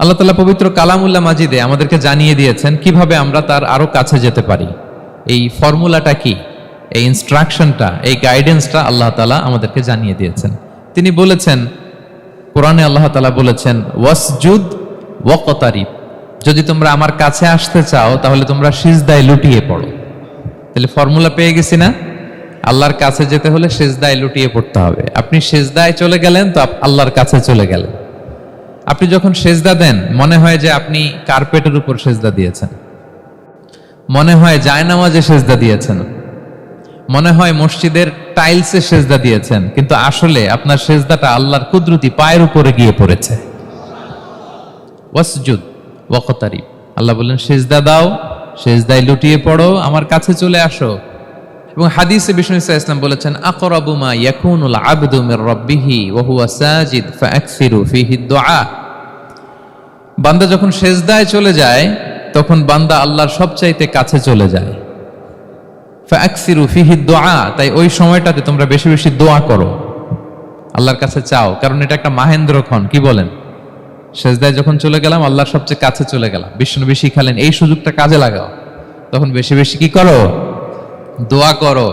আল্লাহ তাআলা পবিত্র কালামুল্লাহ মাজিদে আমাদেরকে জানিয়ে দিয়েছেন কিভাবে আমরা তার আরো কাছে যেতে পারি। এই ফর্মুলাটা কি, এই ইনস্ট্রাকশনটা, এই গাইডেন্সটা আল্লাহ তাআলা আমাদেরকে জানিয়ে দিয়েছেন। তিনি বলেছেন, কোরআনে আল্লাহ তাআলা বলেছেন, ওয়াসজুদ ওয়াকতারিব, যদি তোমরা আমার কাছে আসতে চাও তাহলে তোমরা সিজদায় লুটিয়ে পড়ো। তাহলে ফর্মুলা পেয়ে গেছি না? আল্লাহর কাছে যেতে হলে সিজদায় লুটিয়ে পড়তে হবে। আপনি সিজদায় চলে গেলেন তো আল্লাহর কাছে চলে গেলেন। আপনি যখন সেজদা দেন মনে হয় যে আপনি কার্পেটের উপর সেজদা দিয়েছেন, মনে হয় জায়নামাজে সেজদা দিয়েছেন, মনে হয় মসজিদের টাইলসে সেজদা দিয়েছেন, কিন্তু আসলে আপনার সেজদাটা আল্লাহর কুদরতি পায়ের উপরে গিয়ে পড়েছে। ওয়াসজুদ ওয়াকতারিব, আল্লাহ বললেন সেজদা দাও, সেজদায় লুটিয়ে পড়ো, আমার কাছে চলে আসো। এবং হাদিসে বিষ্ণু সাল্লাল্লাহু আলাইহি ওয়াসাল্লাম বলেছেন, আকরাবু মা ইয়াকুনুল আবদু মির রাব্বিহি ওয়া হুয়া সাজিদ ফাআকসিরু ফীহি দুআ। বান্দা যখন সেজদায় চলে যায় তখন বান্দা আল্লাহর সবচাইতে কাছে চলে যায়। ফাআকসিরু ফীহি দুআ, তাই ওই সময়টাতে তোমরা বেশি বেশি দোয়া করো, আল্লাহর কাছে চাও, কারণ এটা একটা মাহেন্দ্রক্ষণ। কি বলেন? সেজদায় যখন চলে গেলাম আল্লাহর সবচেয়ে কাছে চলে গেলাম, বিষ্ণু শিখালেন এই সুযোগটা কাজে লাগাও, তখন বেশি বেশি কি করো? দোয়া করো।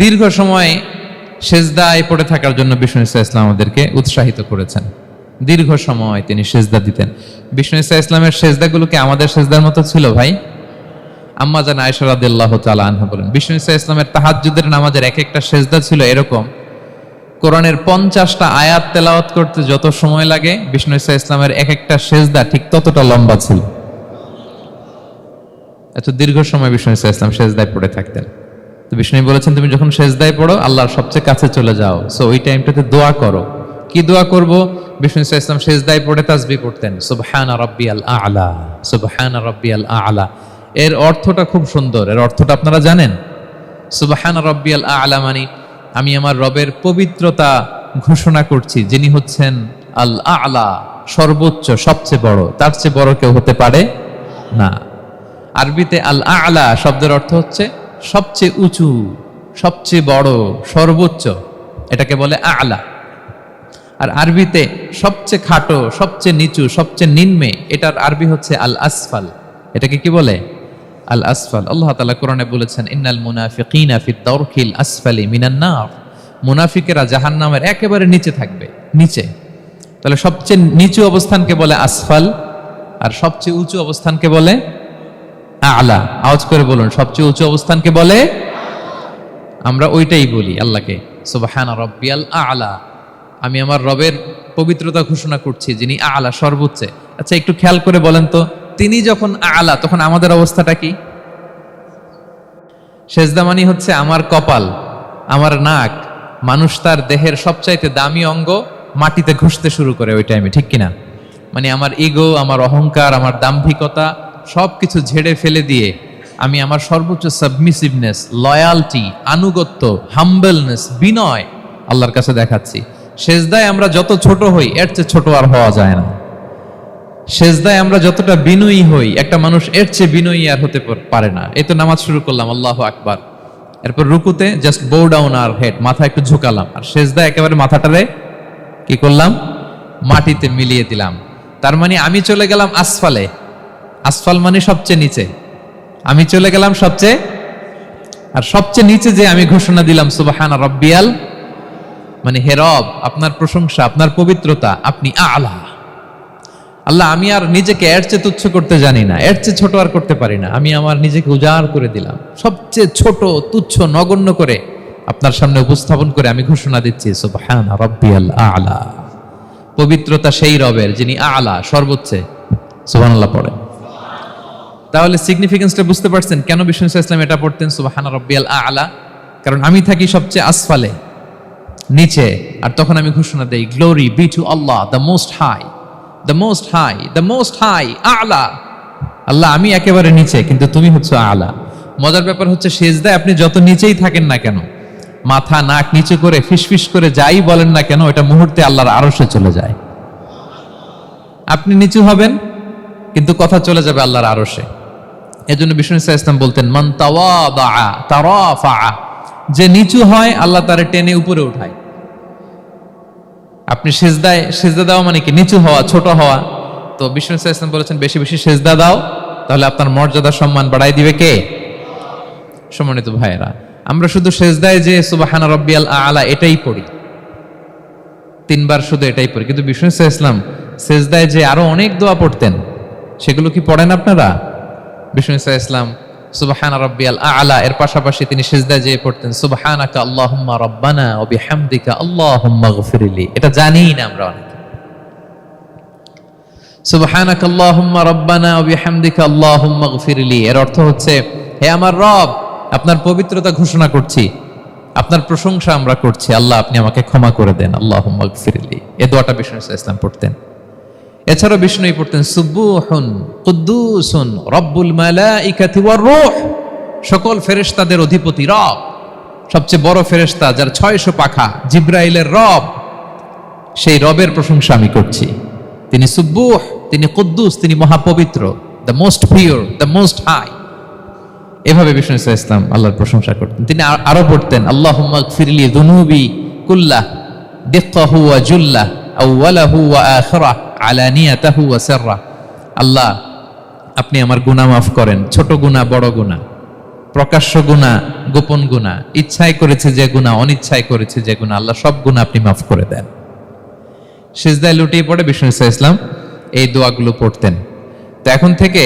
দীর্ঘ সময় সেজদায় পড়ে থাকার জন্য বিষ্ণু ইসলাম আমাদেরকে উৎসাহিত করেছেন। দীর্ঘ সময় তিনি সেজদা দিতেন। বিষ্ণু ইসলামের সেজদাগুলোকে আমাদের সেজদার মতো ছিল ভাই? আম্মা জান আয়েশা রাদিয়াল্লাহু তাআলা আনহা বলেন, বিষ্ণু ইসলামের তাহাজ্জুদের নামাজের এক একটা সেজদা ছিল এরকম, কোরআনের 50টা আয়াত তেলাওয়াত করতে যত সময় লাগে বিষ্ণু ইসলামের এক একটা সেজদা ঠিক ততটা লম্বা ছিল। এত দীর্ঘ সময় বিষ্ণু ইসলাম সেজদায় পড়ে থাকতেন। তো বিষ্ণু বলেছেন, তুমি যখন সেজদায় পড়ো আল্লাহর সবচেয়ে কাছে চলে যাও, সো ওই টাইমটাতে দোয়া করো। কি দোয়া করব? বিষ্ণু ইসলাম সেজদায় পড়ে তাসবিহ পড়তেন, সুবহানা রাব্বিয়াল আ'লা, সুবহানা রাব্বিয়াল আ'লা। এর অর্থটা খুব সুন্দর। এর অর্থটা আপনারা জানেন? সুবহানা রাব্বিয়াল আ'লা মানে আমি আমার রবের পবিত্রতা ঘোষণা করছি, যিনি হচ্ছেন আল আ'লা, সর্বোচ্চ, সবচেয়ে বড়, তার চেয়ে বড় কেউ হতে পারে না। আরবিতে আল আ'লা শব্দের অর্থ হচ্ছে সবচেয়ে উঁচু, সবচেয়ে বড়, সর্বোচ্চ, এটাকে বলে আ'লা। আর আরবিতে সবচেয়ে খাটো, সবচেয়ে নিচু, সবচেয়ে নিম্নে, এটার আরবি হচ্ছে আল আসফাল। এটাকে কি বলে? আল আসফাল। আল্লাহ তাআলা কোরআনে বলেছেন, ইন্নাল মুনাফিকিনা ফিদ দারকিল আসফালি মিনান নার, মুনাফিকেরা জাহান্নামের একেবারে নিচে থাকবে, নিচে। তাহলে সবচেয়ে নিচু অবস্থানকে বলে আসফাল, আর সবচেয়ে উঁচু অবস্থানকে বলে আ'লা। আওয়াজ করে বলুন, সবচেয়ে উঁচু অবস্থানকে বলে? আমরা ওইটাই বলি আল্লাহকে, সুবহানা রাব্বিয়াল আ'লা, আমি আমার রবের পবিত্রতা ঘোষণা করছি, যিনি আ'লা, সর্বোচ্চ। আচ্ছা, একটু খেয়াল করে বলেন তো, তিনি যখন আ'লা তখন আমাদের অবস্থাটা কি? সেজদা মানে হচ্ছে আমার কপাল, আমার নাক, মানুষ তার দেহের সবচাইতে দামি অঙ্গ মাটিতে ঘষতে শুরু করে ওই টাইমে, ঠিক কিনা? মানে আমার ইগো, আমার অহংকার, আমার দাম্ভিকতা সবকিছু ঝেড়ে ফেলে দিয়ে আমি আমার সর্বোচ্চ সাবমিসিভনেস, লয়ালটি, আনুগত্য, হাম্বলনেস, বিনয় আল্লাহর কাছে দেখাচ্ছি। সেজদায় আমরা যত ছোট হই এর চেয়ে ছোট আর হওয়া যায় না। সেজদায় আমরা যতটা বিনয়ী হই একটা মানুষ এর চেয়ে বিনয়ী আর হতে পারে না। এই তো নামাজ শুরু করলাম, আল্লাহু আকবার, এরপর রুকুতে জাস্ট বো ডাউন আর হেড, মাথা একটু ঝুঁকালাম, আর সেজদায় একেবারে মাথাটারে কি করলাম? মাটিতে মিলিয়ে দিলাম। তার মানে আমি চলে গেলাম আসফালে। আসফাল মানে সবচেয়ে নিচে, আমি চলে গেলাম সবচেয়ে, আর সবচেয়ে নিচে যে আমি ঘোষণা দিলাম সুবহানা রাব্বিয়াল, মানে হে রব, আপনার প্রশংসা, আপনার পবিত্রতা, আপনি আ'লা। আল্লাহ, আমি আর নিজেকে এর চেয়ে তুচ্ছ করতে জানি না, এর চেয়ে ছোট আর করতে পারি না, আমি আমার নিজেকে উজাড় করে দিলাম, সবচেয়ে ছোট, তুচ্ছ, নগণ্য করে আপনার সামনে উপস্থাপন করে আমি ঘোষণা দিচ্ছি সুবহানা রাব্বিয়াল আ'লা। পবিত্রতা সেই রবের যিনি আ'লা, সর্বোচ্চ। সুবহানাল্লাহ পড়ে। তাহলে সিগনিফিকেন্সটা বুঝতে পারছেন কেন বিষ্ণু ইসলাম এটা পড়তেন, সুবহানা রাব্বিয়াল আ'লা? কারণ আমি থাকি সবচেয়ে আসফালে, নিচে, আর তখন আমি ঘোষণা দেই, glory be to Allah, the most high, the most high, the most high, আ'লা। আল্লাহ, আমি একেবারে নিচে, কিন্তু তুমি হচ্ছে আ'লা। মজার ব্যাপার হচ্ছে, সেজদায় আপনি যত নিচেই থাকেন না কেন, মাথা নাক নিচু করে ফিসফিস করে যাই বলেন না কেন, এটা মুহূর্তে আল্লাহর আরশে চলে যায়। আপনি নিচু হবেন কিন্তু কথা চলে যাবে আল্লাহর আরশে। এজন্য বিষ্ণু ইসলাম বলতেন, মান তাওয়াদা তারাফা, যে নিচু হয় আল্লাহ তারে টেনে উপরে উঠায়। আপনি সেজদা দেওয়া মানে কি? নিচু হওয়া, ছোট হওয়া। তো বিষ্ণু সাল্লাল্লাহু আলাইহি ওয়াসাল্লাম বলেছেন বেশি বেশি সেজদা দাও, তাহলে আপনার মর্যাদা সম্মান বাড়াই দিবে কে? সম্মানিত ভাইয়েরা, আমরা শুধু সেজদায় যে সুবহান রাব্বিয়াল আ'লা এটাই পড়ি, 3 বার শুধু এটাই পড়ি, কিন্তু বিষ্ণু সাল্লাল্লাহু আলাইহি ওয়াসাল্লাম সেজদায় যে আরো অনেক দোয়া পড়তেন, সেগুলো কি পড়েন আপনারা? বিষ্ণু সাল্লাল্লাহু আলাইহি ওয়াসাল্লাম সুবহান রাব্বিয়াল আ'লা এর পাশাপাশি তিনি সিজদায় যেয়ে পড়তেন সুবহানাকা আল্লাহুম্মা রাব্বানা ওয়া বিহামদিকা আল্লাহুম্মা গফিরলি। এটা জানিই না আমরা অনেকে। সুবহানাকা আল্লাহুম্মা রাব্বানা ওয়া বিহামদিকা আল্লাহুম্মা গফিরলি এর অর্থ হচ্ছে, হে আমার রব, আপনার পবিত্রতা ঘোষণা করছি, আপনার প্রশংসা আমরা করছি, আল্লাহ আপনি আমাকে ক্ষমা করে দেন, আল্লাহুম্মা গফিরলি। এই দোয়াটা বিষ্ণু সাল্লাল্লাহু আলাইহি ওয়াসাল্লাম পড়তেন। এছাড়াও বিষ্ণুই পড়তেন সুবহুন কুদ্দুসুন রব্বুল মালাইকাতি ওয়ার রূহ, সকল ফেরেশতাদের অধিপতি রব, সবচেয়ে বড় ফেরেশতা যার 600 পাখা, জিবরাইলের রব, সেই রবের প্রশংসা আমি করছি। তিনি সুবহুহ, তিনি কুদ্দুস, তিনি মহাপবিত্র, the most pure, the most high. এভাবে বিষ্ণু সাল্লাল্লাহু আলাইহি ওয়াসাল্লাম আল্লাহর প্রশংসা করতেন। তিনি আরো পড়তেন আল্লাহুম্মা গফিরলি যুনুবি কুল্লাহ দিক্কাহু ওয়া জুল্লাহ আউওয়ালাহু ওয়া আখিরাহ আলানিয়াতাহু ওয়া সিররাহ। আল্লাহ আপনি আমার গুনাহ মাফ করেন, ছোট গুনাহ বড় গুনাহ, প্রকাশ্য গুনাহ গোপন গুনাহ, ইচ্ছায় করেছে যে গুনাহ, অনিচ্ছায় করেছে যে গুনাহ, আল্লাহ সব গুনাহ আপনি মাফ করে দেন। সিজদায় লুটিয়ে পড়ে বিষ্ণু সাল্লাল্লাহু আলাইহি ওয়াসাল্লাম এই দোয়াগুলো পড়তেন। তো এখন থেকে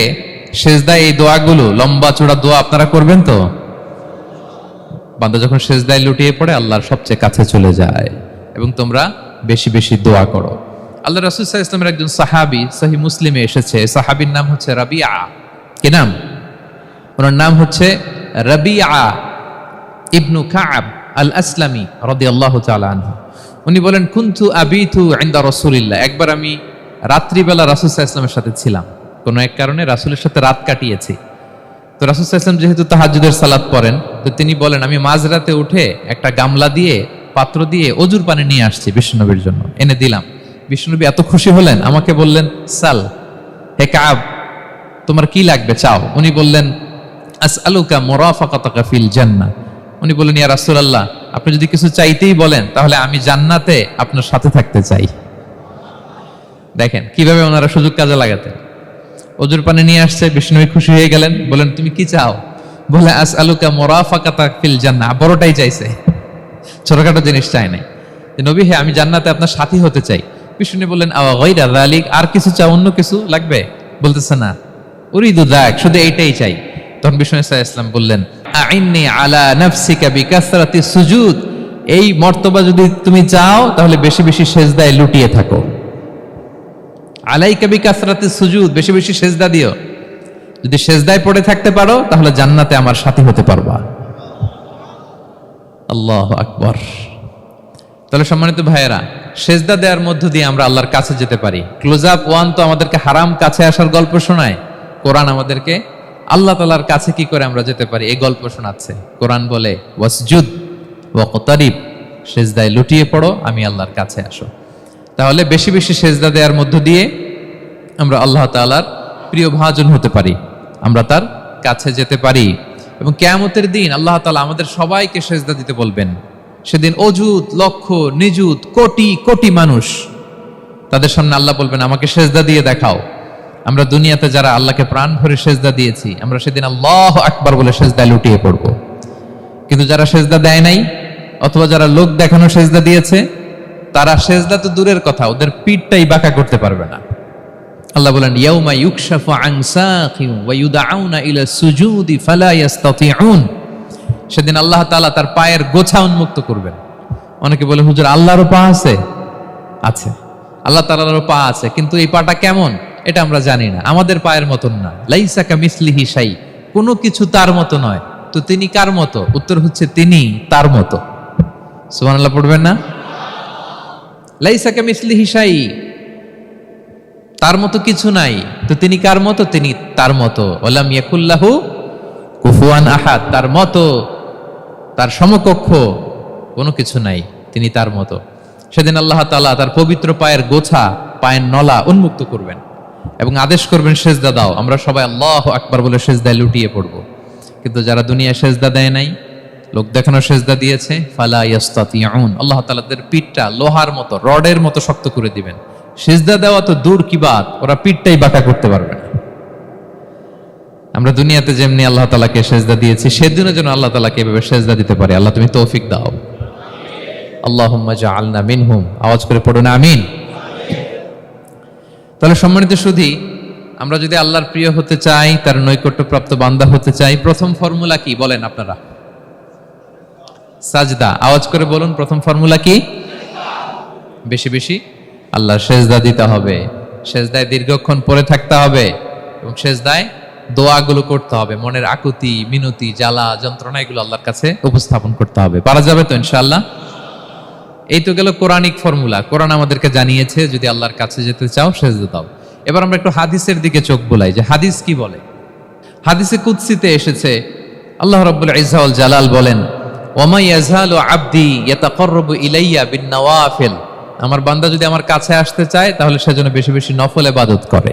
সিজদায় এই দোয়াগুলো, লম্বা চূড়া দোয়া আপনারা করবেন তো? বান্দা যখন সিজদায় লুটিয়ে পড়ে আল্লাহর সবচেয়ে কাছে চলে যায়, এবং তোমরা বেশি বেশি দোয়া করো। আল্লাহ রাসূল সাল্লাল্লাহু আলাইহি ওয়াসাল্লামের একজন সাহাবী সহিহ মুসলিমে এসেছে, সাহাবীর নাম হচ্ছে রাবিআ। কি নাম? ওনার নাম হচ্ছে রাবিআ ইবনু কাব আল আসলামি রাদিয়াল্লাহু তাআলা আনহু। উনি বলেন কুনতু আবিতু ইনদা রাসূলিল্লাহ, একবার আমি রাত্রিবেলা রাসূল সাল্লাল্লাহু আলাইহি ওয়াসাল্লামের সাথে ছিলাম, কোনো এক কারণে রাসূলের সাথে রাত কাটিয়েছি। তো রাসূল সাল্লাল্লাহু আলাইহি ওয়াসাল্লাম যেহেতু তাহাজ্জুদের সালাত পড়েন, তো তিনি বলেন আমি মাঝরাতে উঠে একটা গামলা দিয়ে, পাত্র দিয়ে অজুর পানি নিয়ে আসছি বিষ্ণুনবীর জন্য, এনে দিলাম। বিষ্ণুনবী এত খুশি হলেন, আমাকে বললেন সাল, হে কাব তোমার কি লাগবে চাও। উনি বললেন আসআলুকা মুরাফাকাতাকা ফিল জান্নাহ। উনি বললেন ইয়া রাসূলুল্লাহ, আপনি যদি কিছু চাইতেই বলেন তাহলে আমি জান্নাতে আপনার সাথে থাকতে চাই। দেখেন কিভাবে ওনারা সুযোগ কাজে লাগাতেন। অজুর পানি নিয়ে আসছে, বিষ্ণুনবী খুশি হয়ে গেলেন, বলেন তুমি কি চাও? বলে আসআলুকা মুরাফাকাতাকা ফিল জান্নাহ, বড়টাই চাইছে, ছোটখাটো জিনিস চাই নাই। নবী হে আমি জান্নাতে আপনার সাথী হতে চাই। বিষ্ণু বললেন আওয়া গায়রা যালিক, আর কিছু চাও, অন্য কিছু লাগবে? বলতেছে না, উরিদু যাক, শুধু এইটাই চাই। তখন বিষ্ণু সাল্লাল্লাহু আলাইহি ওয়াসাল্লাম বললেন আইন্নি আলা নাফসিকা বিকাসরাতি সুজুদ, এই মর্তবা যদি তুমি চাও তাহলে বেশি বেশি সিজদায় লুটিয়ে থাকো। আলাইকা বিকাসরাতি সুজুদ, বেশি বেশি সিজদা দিও। যদি সিজদায় পড়ে থাকতে পারো তাহলে জান্নাতে আমার সাথী হতে পারবা। আল্লাহু আকবার। তাহলে সম্মানিত ভাইয়েরা, সেজদা দেওয়ার মধ্য দিয়ে আমরা আল্লাহর কাছে যেতে পারি। ক্লোজ আপ ওয়ান তো আমাদেরকে হারাম কাছে আসার গল্প শোনায়, কোরআন আমাদেরকে আল্লাহ তাআলার কাছে কি করে আমরা যেতে পারি এই গল্প শোনাচ্ছে। কোরআন বলে ওয়াসজুদ ওয়াকতারিব, সেজদায় লুটিয়ে পড়ো, আমি আল্লাহর কাছে আসো। তাহলে বেশি বেশি সেজদা দেওয়ার মধ্য দিয়ে আমরা আল্লাহ তাআলার প্রিয় ভাজন হতে পারি, আমরা তার কাছে যেতে পারি। এবং কিয়ামতের দিন আল্লাহ তাআলা আমাদের সবাইকে সেজদা দিতে বলবেন। সেদিন অযুত লক্ষ নিযুত কোটি কোটি মানুষ, তাদের সামনে আল্লাহ বলবেন আমাকে সেজদা দিয়ে দেখাও। আমরা দুনিয়াতে যারা আল্লাহকে প্রাণ ভরে সেজদা দিয়েছি, আমরা সেদিন আল্লাহু আকবার বলে সেজদায় লুটিয়ে পড়ব। কিন্তু যারা সেজদা দেয় নাই, অথবা যারা লোক দেখানো সেজদা দিয়েছে, তারা সেজদা তো দূরের কথা, ওদের পিঠটাই বাঁকা করতে পারবে না। আল্লাহ বলেন ইয়াউমা ইউকশাফু আন সাকিন ওয়া ইউদআউনা ইলা সুজুদি ফালা ইস্তাতিউন, সেদিন আল্লাহ তাআলা তার পায়ের গোছা উন্মুক্ত করবেন। অনেকে বলে হুজুর আল্লাহরও পা আছে? আছে, আল্লাহ তাআলারও পা আছে, কিন্তু এই পাটা কেমন এটা আমরা জানি না, আমাদের পায়ের মতন না। লাইসা কামিসলিহি শাই, কোনো কিছু তার মতো নয়। তো তিনি কার মতো? উত্তর হচ্ছে তিনি তার মতো। সুবহানাল্লাহ পড়বেন না? লাইসা কামিসলিহি শাই, তার মতো কিছু নাই। তো তিনি কার মতো? তিনি তার মতো। ওয়ালাম ইয়াকুল্লাহু কুফুয়ান আহাদ, তার মতো, তার সমকক্ষ কোনো কিছু নাই, তিনি তার মতো। সেদিন আল্লাহ তাআলা তার পবিত্র পায়ের গোছা, পায়ের নলা উন্মুক্ত করবেন এবং আদেশ করবেন সেজদা দাও। আমরা সবাই আল্লাহু আকবার বলে সেজদায় লুটিয়ে পড়ব। কিন্তু যারা দুনিয়ায় সেজদা দেয় নাই, লোক দেখানো সেজদা দিয়েছে, ফালা ইয়াস্তাতিউন, আল্লাহ তাআলা তাদের পিঠটা লোহার মতো, রডের মতো শক্ত করে দিবেন। সিজদা দেওয়া তো দূর কি বাত, ওরা পিঠটাই বাঁকা করতে পারবে না। আমরা দুনিয়াতে যেমনি আল্লাহ তাআলাকে সেজদা দিয়েছি, সেদিনও যেন আল্লাহ তাআলাকে এভাবে সেজদা দিতে পারি। আল্লাহ তুমি তৌফিক দাও। আল্লাহুম্মা জাআলনা মিনহুম, আওয়াজ করে পড়ুন আমিন। তাহলে সম্মানিত সুধী, আমরা যদি আল্লাহর প্রিয় হতে চাই, তার নৈকট্যপ্রাপ্ত বান্দা হতে চাই, প্রথম ফর্মুলা কি বলেন আপনারা? সাজদা। আওয়াজ করে বলুন, প্রথম ফর্মুলা কি? বেশি বেশি আল্লাহর সেজদা দিতে হবে, সেজদায় দীর্ঘক্ষণ পড়ে থাকতে হবে এবং সেজদায় দোয়াগুলো করতে হবে, মনের আকুতি মিনতি জ্বালা যন্ত্রণা এগুলো আল্লাহর কাছে উপস্থাপন করতে হবে। পারা যাবে তো ইনশাআল্লাহ? এই তো গেল কোরআনিক ফর্মুলা। কোরআন আমাদেরকে জানিয়েছে যদি আল্লাহর কাছে যেতে চাও সেজদা দাও। এবার আমরা একটু হাদিসের দিকে চোখ বোলাই যে হাদিস কি বলে। হাদিসে কুদসিতে এসেছে, আল্লাহ রাব্বুল ইজ্জা ওয়াল জালাল বলেন, ওমা ইয়াজালু আবদি ইয়াতাকাররাবু ইলাইয়া বিন-নওয়াফিল, আমার বান্দা যদি আমার কাছে আসতে চায় তাহলে সে যেন বেশি বেশি নফল ইবাদত করে।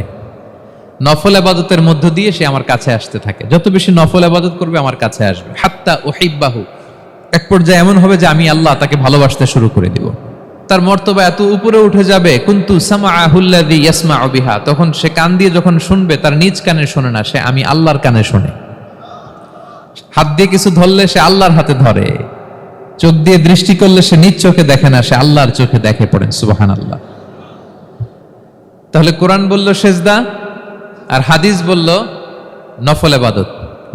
নফল ইবাদতের মধ্য দিয়ে সে আমার কাছে আসতে থাকে। যত বেশি নফল ইবাদত করবে আমার কাছে আসবে। হাত্তা উহিব্বাহু, এক পর্যায়ে এমন হবে যে আমি আল্লাহ তাকে ভালোবাসতে শুরু করে দিব। তার মর্তবা এত উপরে উঠে যাবে, কুনতু সামাআহুল্লাযী ইয়াসমাউ বিহা, তখন সে কান দিয়ে যখন শুনবে তার নিজ কানে শোনে না, সে আমি আল্লাহর কানে শোনে। হাত দিয়ে কিছু ধরলে সে আল্লাহর হাতে ধরে, চোখ দিয়ে দৃষ্টি করলে সে নিজ চোখে দেখে না, সে আল্লাহর চোখে দেখে। পড়েন সুবহানাল্লাহ। তাহলে কোরআন বলল সেজদা, আর হাদিস বলল নফল ইবাদত।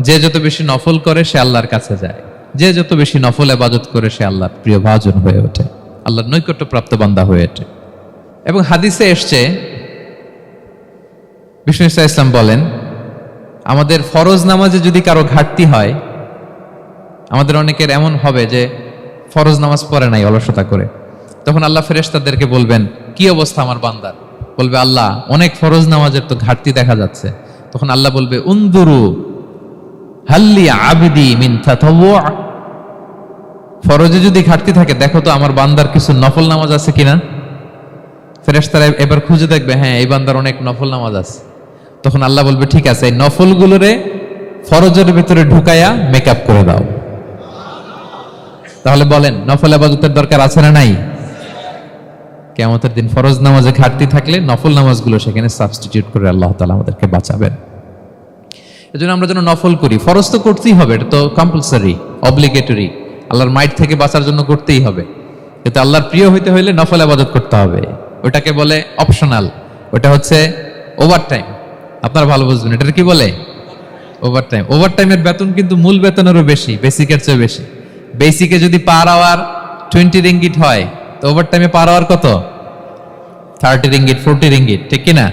যে যত বেশি নফল করে সে আল্লাহর কাছে যায়, যে যত বেশি নফল ইবাদত করে সে আল্লাহর প্রিয় ভাজন হয়ে ওঠে, আল্লাহর নৈকট্যপ্রাপ্ত বান্দা হয়ে ওঠে। এবং হাদিসে এসছে, বিষ্ণু ইসা ইসলাম বলেন, আমাদের ফরজ নামাজে যদি কারো ঘাটতি হয়, আমাদের অনেকের এমন হবে যে ফরজ নামাজ পড়ে নাই অলসতা করে, তখন আল্লাহ ফেরেশতাদেরকে বলবেন কি অবস্থা আমার বান্দার? বলবে আল্লাহ অনেক ফরজ নামাজের তো ঘাটতি দেখা যাচ্ছে। তখন আল্লাহ বলবে উনদুরু হাল্লি আবদি মিন তাতাওয়ু, ফরজে যদি ঘাটতি থাকে দেখো তো আমার বান্দার কিছু নফল নামাজ আছে কিনা। ফেরেশতারা এবার খুঁজে দেখবে, হ্যাঁ এই বান্দার অনেক নফল নামাজ আছে। তখন আল্লাহ বলবে ঠিক আছে, এই নফলগুলোরে ফরজের ভিতরে ঢুকায়া মেকআপ করে দাও। তাহলে বলেন নফল ইবাদতের দরকার আছে না নাই? কিয়ামতের দিন ফরজ নামাজে ঘাটতি থাকলে নফল নামাজগুলো সেখানে সাবস্টিটিউট করে আল্লাহ তাআলা আমাদেরকে বাঁচাবেন। এজন্য আমরা যেন নফল করি। ফরজ তো করতেই হবে, এটা তো কম্পালসারি, অব্লিগেটরি, আল্লাহর মাইট থেকে বাঁচার জন্য করতেই হবে। কিন্তু আল্লাহর প্রিয় হইতে হইলে নফল ইবাদত করতে হবে। ওটাকে বলে অপশনাল, ওটা হচ্ছে ওভারটাইম। আপনারা ভালো বুঝবেন, এটার কি বলে? ওভারটাইম। ওভারটাইমের বেতন কিন্তু মূল বেতনেরও বেশি, বেসিকের চেয়ে বেশি। বেসিকে যদি পার আওয়ার 20 রিঙ্গিট হয়, তো ওভারটাইমে পার আওয়ার কত? 30 রিঙ্গিট, 40 রিঙ্গিট, ঠিক কিনা?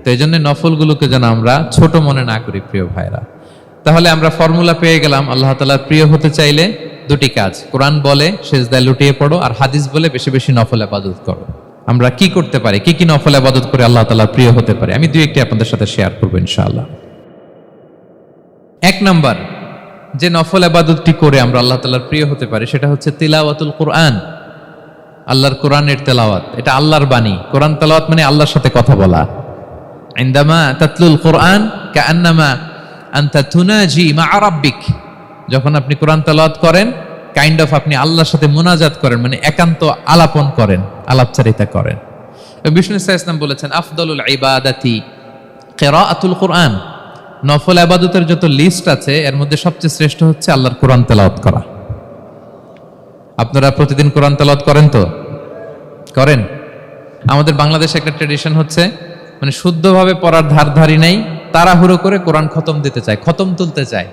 তো এই জন্য নফলগুলোকে যেন আমরা ছোট মনে না করি প্রিয় ভাইরা। তাহলে আমরা ফর্মুলা পেয়ে গেলাম, আল্লাহ তাআলার প্রিয় হতে চাইলে দুটি কাজ, কোরআন বলে সিজদায় লুটিয়ে পড়ো, আর হাদিস বলে বেশি বেশি নফল ইবাদত করো। আমরা কি করতে পারি, কি কি নফল ইবাদত করে আল্লাহ তাআলার প্রিয় হতে পারি, আমি দুই একটি আপনাদের সাথে শেয়ার করবো ইনশাআল্লাহ। এক নাম্বার যে নফল ইবাদতটি করে আমরা আল্লাহ তাআলার প্রিয় হতে পারি সেটা হচ্ছে তিলাওয়াতুল কোরআন, আল্লাহর কোরআনের তেলাওয়াত। এটা আল্লাহর বাণী। কোরআন তেলাওয়াত মানে আল্লাহর সাথে কথা বলা। ইনদামা তাতলুল কোরআন কাআন্নামা আনতা তুনাজি মা রাব্বিক, যখন আপনি কোরআন তেলাওয়াত করেন কাইন্ড অফ আপনি আল্লাহর সাথে মুনাজাত করেন, মানে একান্ত আলাপন করেন, আলাপচারিতা করেন। বিষ্ণু সাল্লাল্লাহু আলাইহি ওয়াসাল্লাম বলেছেন আফদালুল ইবাদাতি কিরাআতুল কোরআন, নফল ইবাদতের যত লিস্ট আছে এর মধ্যে সবচেয়ে শ্রেষ্ঠ হচ্ছে আল্লাহর কোরআন তেলাওয়াত করা। আপনারা প্রতিদিন কোরআন তেলাওয়াত করেন তো? করেন? আমাদের বাংলাদেশে একটা ট্র্যাডিশন হচ্ছে, মানে শুদ্ধভাবে পড়ার ধারধারি নেই, তাড়াহুড়ো করে কোরআন খতম দিতে চায়, খতম তুলতে চায়।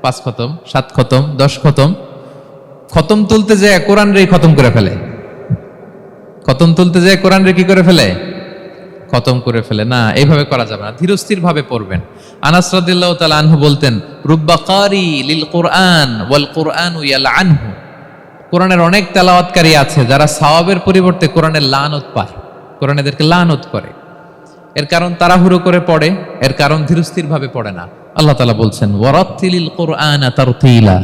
5 খতম, 7 খতম, 10 খতম। খতম তুলতে যায় কোরআন রে খতম করে ফেলে। খতম তুলতে যায় কোরআন রে কি করে ফেলে? খতম করে ফেলে। না, এইভাবে করা যাবে না, ধীরস্থির ভাবে পড়বেন। আনাস রাদিয়াল্লাহু তাআলা আনহু বলতেন, রুব্বা কারি লিল কোরআন ওয়াল কোরআনু ইয়ালআনহু, কোরআনের অনেক তেলাওয়াতকারী আছে যারা সওয়াবের পরিবর্তে কোরআনের লানত পায়, কোরআন এদেরকে লানত করে। এর কারণ তাড়াহুড়ো করে পড়ে, এর কারণ ধীরস্থির ভাবে পড়ে না। আল্লাহ তাআলা বলছেন ওয়ারাত্তিলিল কোরআনা তারতিলা,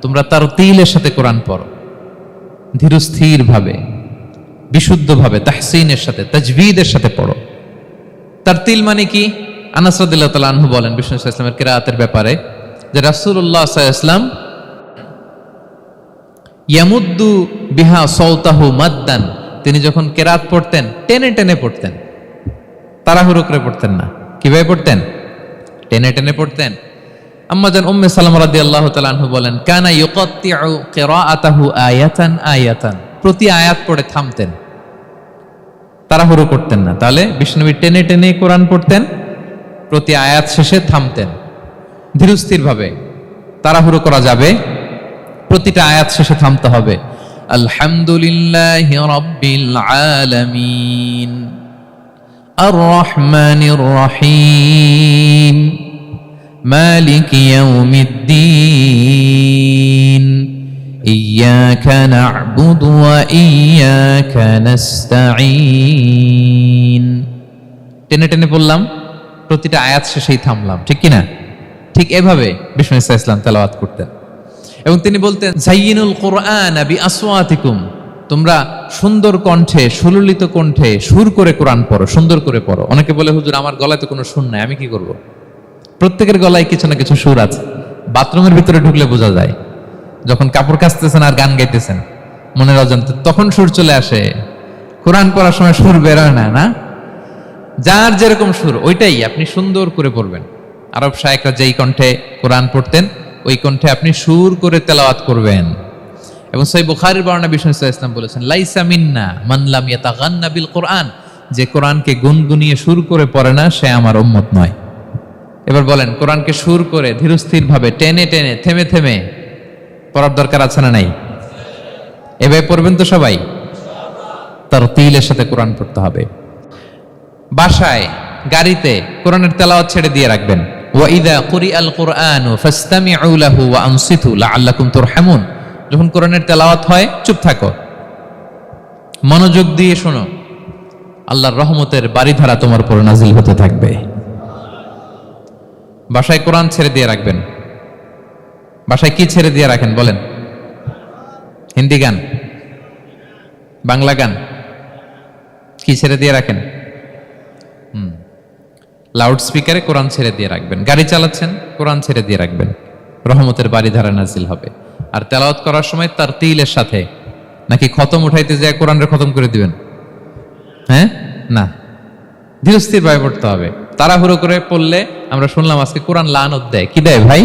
তোমরা তারতিলের সাথে কোরআন পড়ো, ধীরস্থির ভাবে, বিশুদ্ধ ভাবে, তাহসিনের সাথে, তাজবিদের সাথে পড়ো। তারতিল মানে কি? আনাস রাদিয়াল্লাহু তাআলা আনহু বলেন বিষ্ণু সাল্লাল্লাহু আলাইহি ওয়াসাল্লামের কিরাআতের ব্যাপারে যে রাসূলুল্লাহ সাল্লাল্লাহু আলাইহি ওয়াসাল্লাম ইয়ামুদ্দু বিহা সাওতাহু মাদ্দান তিনি যখন কেরাত পড়তেন টেনে টেনে পড়তেন, তাড়াহুড়ো করে পড়তেন না। কিভাবে পড়তেন? টেনে টেনে পড়তেন। আম্মা জান উম্মে সালামা রাদিয়াল্লাহু তাআলা আনহু বলেন, কানা ইউকাত্তিউ কিরাআতাহু আয়াতান আয়াতান, প্রতি আয়াত পড়ে থামতেন, তাড়াহুড়ো করতেন না। তাহলে বিষ্ণুনবী টেনে টেনে কোরআন পড়তেন, প্রতি আয়াত শেষে থামতেন, ধীরস্থির ভাবে। তাড়াহুড়ো করা যাবে, প্রতিটা আয়াত শেষে থামতে হবে। আলহামদুলিল্লাহি রাব্বিল আলামিন আর রহমানির রহিম মালিকি ইয়াউমিদ্দিন ইয়্যাকা না'বুদু ওয়া ইয়্যাকা নাস্তাঈন। টেনে টেনে বললাম, প্রতিটা আয়াত শেষেই থামলাম, ঠিক কিনা? ঠিক এভাবে বিষ্ণু ইসা ইসলাম তেলাওয়াত করতেন। এবং তিনি বলতেন, জাইয়িনুল কুরআন বিআসওয়াতিকুম, তোমরা সুন্দর কণ্ঠে, সুললিত কণ্ঠে সুর করে কোরআন পড়ো, সুন্দর করে পড়ো। অনেকে বলে, হুজুর আমার গলায় তো কোনো সুর নাই, আমি কি করব? প্রত্যেকের গলায় কিছু না কিছু সুর আছে। বাথরুমের ভিতরে ঢুকলে বোঝা যায়, যখন কাপড় কাচতেছেন আর গান গাইতেছেন মনের অজান্তে, তখন সুর চলে আসে। কোরআন পড়ার সময় সুর বেরোয় না, না? যার যেরকম সুর ওইটাই আপনি সুন্দর করে পড়বেন। আরব শায়েখরা যেই কণ্ঠে কোরআন পড়তেন ওই কণ্ঠে আপনি সুর করে তেলাওয়াত করবেন। এবং সহিহ বুখারীর বর্ণনা বিষ্ণু ইসলাম বলেছেন, লাইসা মিন্না মান লাম ইয়াতাগান্না বিল কোরআন, যে কোরআনকে গুনগুনিয়ে সুর করে পড়ে না সে আমার উম্মত নয়। এবার বলেন, কোরআনকে সুর করে ধীরস্থির ভাবে টেনে টেনে থেমে থেমে পড়ার দরকার আছে না নাই? এভাবে পড়বেন তো সবাই? তারতিলের সাথে কোরআন পড়তে হবে। বাসায়, গাড়িতে কোরআনের তেলাওয়াত ছেড়ে দিয়ে রাখবেন। ওয়া ইযা কুরিআল কুরআনু ফাসতামিউ লাহু ওয়া আনসিতু লাআল্লাকুম তুরহামুন, যখন কোরআনের তেলাওয়াত হয় চুপ থাকো, মনোযোগ দিয়ে শোনো, আল্লাহর রহমতের বাড়িধারা তোমার উপর নাজিল হতে থাকবে। বাসায় কোরআন ছেড়ে দিয়ে রাখবেন। বাসায় কি ছেড়ে দিয়ে রাখেন বলেন? হিন্দি গান, বাংলা গান, কি ছেড়ে দিয়ে রাখেন? লাউড স্পিকারে কোরআন ছেড়ে দিয়ে রাখবেন। গাড়ি চালাচ্ছেন, কোরআন ছেড়ে দিয়ে রাখবেন, রহমতের বাড়িধারা নাজিল হবে। আর তেলাওয়াত করার সময় তারতিলের সাথে, নাকি খতম উঠাইতে যায় কোরআনের খতম করে দিবেন? হ্যাঁ, না, ধীরস্থির ভাবে পড়তে হবে। তাড়াহুড়ো করে পড়লে আমরা শুনলাম আজকে কোরআন লানত দেয়, কি দেয় ভাই?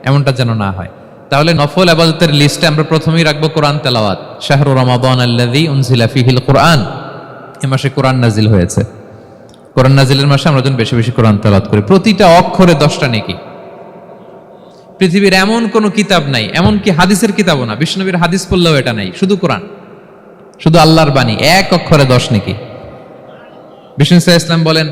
এমনটা যেন না হয়। তাহলে নফল ইবাদতের লিস্টে আমরা প্রথমেই রাখবো কোরআন তেলাওয়াত। শাহরু রমাদান আল্লাযী উনজিলা ফীহিল কুরআন, এই মাসে কোরআন নাজিল হয়েছে। কোরআন নাজিলের মাসে আমরা যেন বেশি বেশি কোরআন তেলাওয়াত করি। প্রতিটা অক্ষরে 10টা নেকি। পৃথিবীর এমন কোনো কিতাব নাই, এমনকি হাদিসের কিতাবও না, বিষ্ণুনবীর হাদিস পড়লেও এটা নাই, শুধু কোরআন, শুধু আল্লাহর বাণী, এক অক্ষরে 10 নেকি। বিষ্ণু ইসলাম বলেন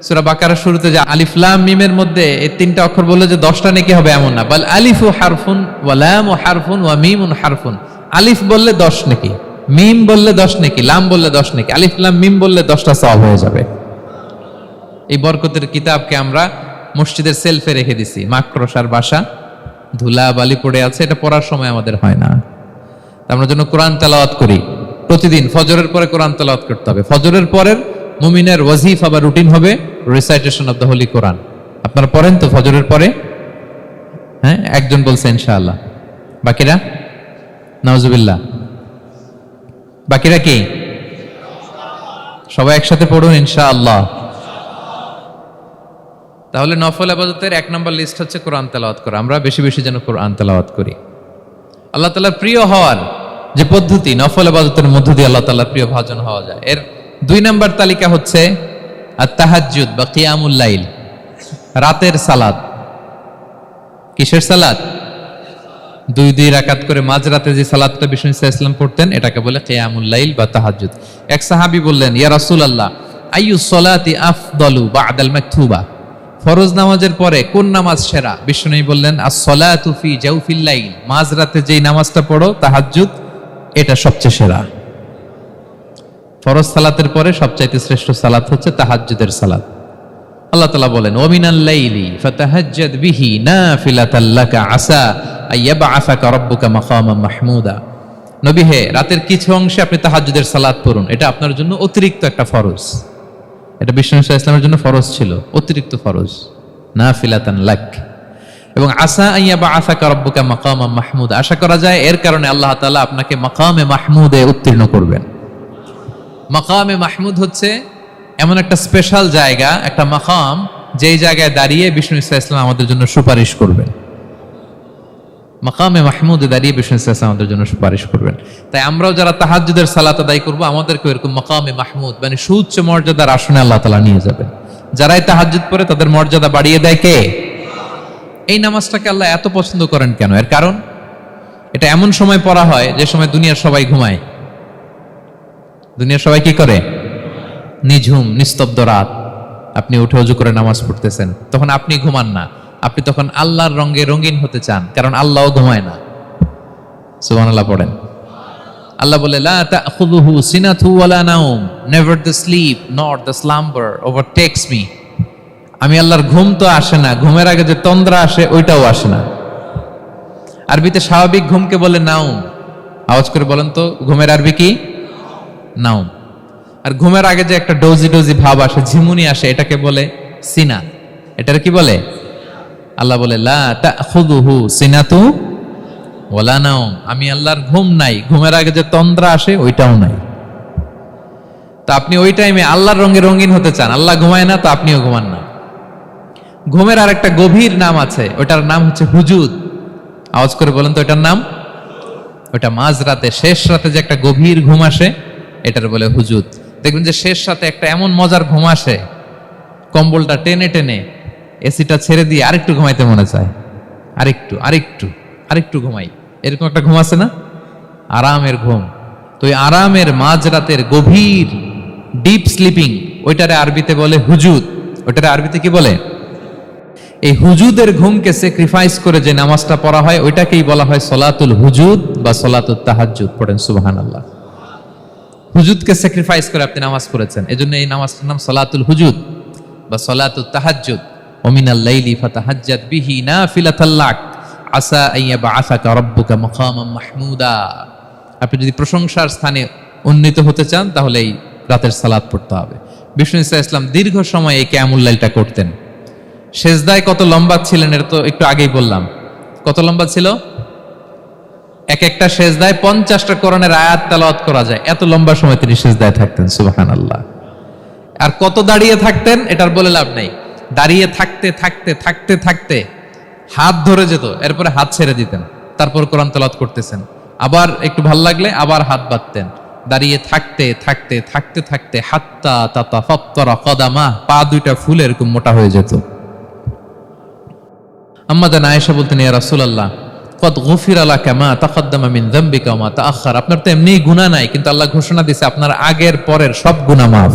সূরা বাকারার শুরুতে যে আলিফ লাম মিমের মধ্যে এই 3টা অক্ষর বললে যে 10টা নেকি হবে এমন না, বল আলিফু হারফুন ওয়া লামু হারফুন ওয়া মিমুন হারফুন। আলিফ বললে 10 নেকি, মিম বললে 10 নেকি, লাম বললে 10 নেকি, আলিফ লাম মিম বললে 10টা সওয়াব হয়ে যাবে। এই বরকতের কিতাবকে আমরা মসজিদের সেলফে রেখে দিছি, মাকড়সার বাসা, ধুলা বালি পড়ে আছে, এটা পড়ার সময় আমাদের হয় না। আমরা যেন কোরআন তেলাওয়াত করি প্রতিদিন। ফজরের পরে কোরআন তেলাওয়াত করতে হবে। ফজরের পরের মুমিনের ওয়াজিফা বা রুটিন হবে রিসাইটেশন অফ দ্য হোলি কোরআন। আপনারা পড়েন তো ফজরের পরে? হ্যাঁ, একজন বলছে ইনশাআল্লাহ, বাকিরা নাউজুবিল্লাহ, বাকিরা কি? সবাই একসাথে পড়ুন ইনশাআল্লাহ। তাহলে নফল ইবাদতের 1 নম্বর লিস্ট হচ্ছে কোরআন তেলাওয়াত করা। আমরা বেশি বেশি যেন কোরআন তেলাওয়াত করি। আল্লাহ তাআলার প্রিয় হওয়ার যে পদ্ধতি, নফল ইবাদতের মধ্য দিয়ে আল্লাহ তাআলার প্রিয় ভাজন হওয়া যায়। এর 2 নম্বর তালিকা হচ্ছে আত-তাহাজ্জুদ বা কিয়ামুল লাইল, রাতের সালাত। কিসের সালাত? 2 রাকাত করে মাঝরাতে যে সালাতটা বিষ্ণু ইসলাম পড়তেন এটাকে বলে কিয়ামুল লাইল বা তাহাজ্জুদ। এক সাহাবী বললেন, ইয়া রাসূলুল্লাহ, আইয়ুস সালাতি আফদালু বা'দাল মাকতুবা, ফরজ নামাজের পরে কোন নামাজ সেরা? বিষ্ণু বললেন, আস-সালাতু ফি জাওফিল লাইল, মাঝরাতে যেই নামাজটা পড়ো তাহাজ্জুদ, এটা সবচেয়ে সেরা। ফরজ সালাতের পরে সবচাইতে শ্রেষ্ঠ সালাত হচ্ছে তাহাজ্জুদের সালাত। আল্লাহ তাআলা বলেন, ওয়া মিনাল লাইলি ফাতাহাজ্জাদ বিহি নাফিলাতাল লাকা আসা আইয়াবআসাকা রাব্বুকা মাকামান মাহমুদা। নবী হে, রাতের কিছু অংশে আপনি তাহাজ্জুদের সালাত পড়ুন, এটা আপনার জন্য অতিরিক্ত একটা ফরজ। এটা বিষ্ণু ইসলামের জন্য ফরজ ছিল, অতিরিক্ত ফরজ, নাফিলাতান লাক। এবং আসা আইয়াবআসাকা রাব্বুকা মাকামান মাহমুদা, আশা করা যায় এর কারণে আল্লাহ তাআলা আপনাকে মাকামে মাহমুদে উত্তীর্ণ করবেন। মাকামে মাহমুদ হচ্ছে এমন একটা স্পেশাল জায়গা, একটা মাকাম, যেই জায়গায় দাঁড়িয়ে বিষ্ণু ইসলাম আমাদের জন্য সুপারিশ করবেন। মাকামে মাহমুদে দাঁড়িয়ে বিষ্ণু ইসলাম আমাদের জন্য সুপারিশ করবেন। তাই আমরাও যারা তাহাজ্জুদের সালাত আদায় করবো, আমাদেরকে এরকম মাকামে মাহমুদ মানে সুউচ্চ মর্যাদার আসনে আল্লাহ তাআলা নিয়ে যাবেন। যারাই তাহাজ্জুদ পড়ে তাদের মর্যাদা বাড়িয়ে দেয় কে? এই নামাজটাকে আল্লাহ এত পছন্দ করেন কেন? এর কারণ, এটা এমন সময় পড়া হয় যে সময় দুনিয়ার সবাই ঘুমায়। দুনিয়ার সবাই কি করে? নিঝুম নিস্তব্ধ রাত, আপনি উঠে ওযু করে নামাজ পড়তেছেন, তখন আপনি ঘুমান না, আপনি তখন আল্লাহর রঙে রঙিন হতে চান, কারণ আল্লাহও ঘুমায় না। সুবহানাল্লাহ পড়েন। আল্লাহ বলে, লা তাখুযুহু সিনাতু ওয়ালা নাওম, never the sleep nor the slumber overtakes me. আমি আল্লাহর ঘুম তো আসে না, ঘুমের আগে যে তন্দ্রা আসে ওইটাও আসে না। আরবিতে স্বাভাবিক ঘুমকে বলে নাওম। আওয়াজ করে বলেন তো, ঘুমের আরবি কি? নাওম। আর ঘুমের আগে যে একটা ডোজি ডোজি ভাব আসে, ঝিমুনি আসে, এটাকে বলে সিনা। এটার কি বলে? আল্লাহ বলে, লা তাখুযুহু সিনাতু ওয়ালা নাওম, আমি আল্লাহর ঘুম নাই, ঘুমের আগে যে তন্দ্রা আসে ওইটাও নাই। তো আপনি ওই টাইমে আল্লাহর রঙে রঙিন হতে চান, আল্লাহ ঘুমায় না, তো আপনিও ঘুমান না। ঘুমের আর একটা গভীর নাম আছে, ওটার নাম হচ্ছে হুজুদ। আওয়াজ করে বলেন তো ওইটার নাম? ওটা মাঝরাতে, শেষ রাতে যে একটা গভীর ঘুম আসে, এটার বলে হুজুদ। দেখবেন যে শেষ রাতে একটা এমন মজার ঘুম আসে, কম্বলটা টেনে টেনে এসিটা ছেড়ে দিয়ে আরেকটু ঘুমাইতে মনে চায়, আরেকটু আরেকটু আরেকটু ঘুমাই, এরকম একটা ঘুম আছে না? আরামের ঘুম। তো ওই আরামের মাঝরাতের গভীর ডিপ স্লিপিং, ওইটারে আরবিতে বলে হুজুদ। ওইটারে আরবিতে কি বলে? এই হুজুদের ঘুমকে স্যাক্রিফাইস করে যে নামাজটা পড়া হয়, ওইটাকেই বলা হয় সলাতুল হুজুদ বা সলাতুত তাহাজ্জুদ। পড়েন সুবহানাল্লাহ। হুজুদকে স্যাক্রিফাইস করে আপনি নামাজ পড়েছেন, এজন্য এই নামাজটার নাম সলাতুল হুজুদ বা সলাতুত তাহাজ্জুদ। ওয়া মিনাল লাইলি ফাতাহাজ্জাদ বিহি নাফিলাতাল লাক আসা আইয়াবআসাকা রাব্বুকা মাকামান মাহমুদা। আপনি যদি প্রশংসার স্থানে উন্নীত হতে চান, তাহলে এই রাতের সালাত পড়তে হবে। বিষ্ণু ইসলাম দীর্ঘ সময় এই কিয়ামুল লাইলটা করতেন। সেজদায় কত লম্বা ছিলেন এটা তো একটু আগেই বললাম। কত লম্বা ছিল? এক একটা সেজদায় 50টা কোরআনের আয়াত তেলাওয়াত করা যায়, এত লম্বা সময় তিনি সেজদায় থাকতেন। সুবহানাল্লাহ। আর কত দাঁড়িয়ে থাকতেন এটার বলে লাভ নেই। দাঁড়িয়ে থাকতে থাকতে থাকতে থাকতে হাত ধরে যেত, এরপরে হাত ছেড়ে দিতেন, তারপর কোরআন তেলাওয়াত করতেছেন। আবার একটু ভাল লাগলে আবার হাত বাঁধতেন। দাঁড়িয়ে থাকতে থাকতে থাকতে থাকতে হাত্তা তাতাফাত্তারা কদামা, পা দুইটা ফুলে এরকম মোটা হয়ে যেত। আম্মা জান আয়েশা বলতেন, ইয়া রাসূলুল্লাহ কদ গুফিরা লাকা মা তাকদ্দামা মিন যামবিকা ওয়া মা তাআখার। আপনার তো এমনি গুনাহ নাই, কিন্তু আল্লাহ ঘোষণা দিয়েছে আপনার আগের পরের সব গুনাহ মাফ।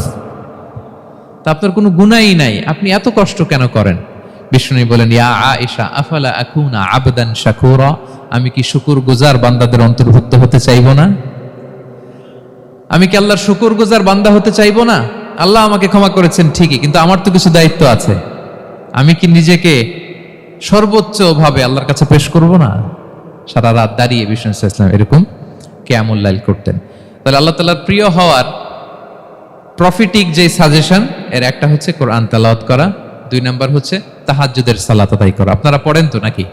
তা আপনার কোনো গুনাহই নাই, আপনি এত কষ্ট কেন করেন? বিষ্ণু বলেন, ইয়া আয়েশা আফালা আকুনা আবদান শাকুরা, আমি কি শুকরগুজার বান্দাদের অন্তর্ভুক্ত হতে চাইবো না? আমি কি আল্লাহর শুকরগুজার বান্দা হতে চাইবো না? আল্লাহ আমাকে ক্ষমা করেছেন ঠিকই, কিন্তু আমার তো কিছু দায়িত্ব আছে। আমি কি নিজেকে সর্বোচ্চ ভাবে আল্লাহর কাছে পেশ করব না? সারা রাত দাঁড়িয়ে বিষ্ণু ইসলাম এরকম কিয়ামুল লাইল করতেন। তাহলে আল্লাহ তাআলার প্রিয় হওয়ার প্রফিটিক যে সাজেশন, এর একটা হচ্ছে কোরআন তেলাওয়াত করা, 2 নাম্বার হচ্ছে তাহাজ্জুদের সালাত আদায় করা। আপনারা পড়েন তো নাকি?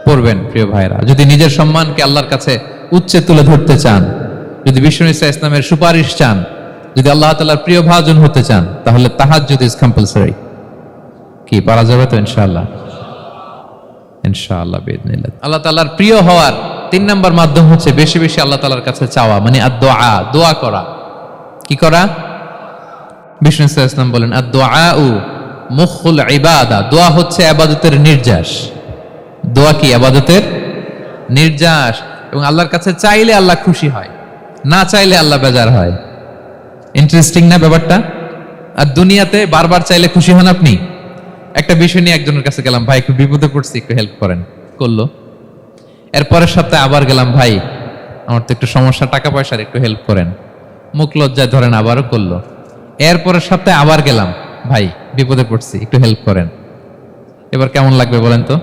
পড়বেন প্রিয় ভাইরা। যদি নিজের সম্মানকে আল্লাহর কাছে উচ্চে তুলে ধরতে চান, যদি বিষ্ণু ইসলামের সুপারিশ চান, যদি আল্লাহ তাআলার প্রিয় ভাজন হতে চান, তাহলে তাহাজ্জুদ ইজ কম্পালসরি। কি পারা যাবে তো? ইনশাআল্লাহ, ইনশাআল্লাহ বিইذنিল্লাহ। আল্লাহ তাআলার প্রিয় হওয়ার 3 নাম্বার মাধ্যম হচ্ছে বেশি বেশি আল্লাহ তাআলার কাছে চাওয়া, মানে আদ-দুআ, দোয়া করা। কি করা? বিষ্ণু ইসলাম বলেন, আদ-দুআউ মুখুল ইবাদা, দোয়া হচ্ছে ইবাদতের নির্যাস। দোয়া কি? ইবাদতের নির্যাস। এবং আল্লাহর কাছে চাইলে আল্লাহ খুশি হয়, না চাইলে আল্লাহ বেজার হয়। ইন্টারেস্টিং না ব্যাপারটা? আর দুনিয়াতে বারবার চাইলে খুশি হন আপনি? একটা বিষয় নিয়ে একজনের কাছে গেলাম, ভাই একটু বিপদে পড়ছি, একটু হেল্প করেন, করলো। এরপরের সপ্তাহে আবার গেলাম, ভাই আমার তো একটু সমস্যা, টাকা পয়সার, একটু হেল্প করেন। মুখ লজ্জায় ধরেন, আবারও করলো। এরপরের সপ্তাহে আবার গেলাম, ভাই বিপদে পড়ছি, একটু হেল্প করেন। এবার কেমন লাগবে বলেন তো?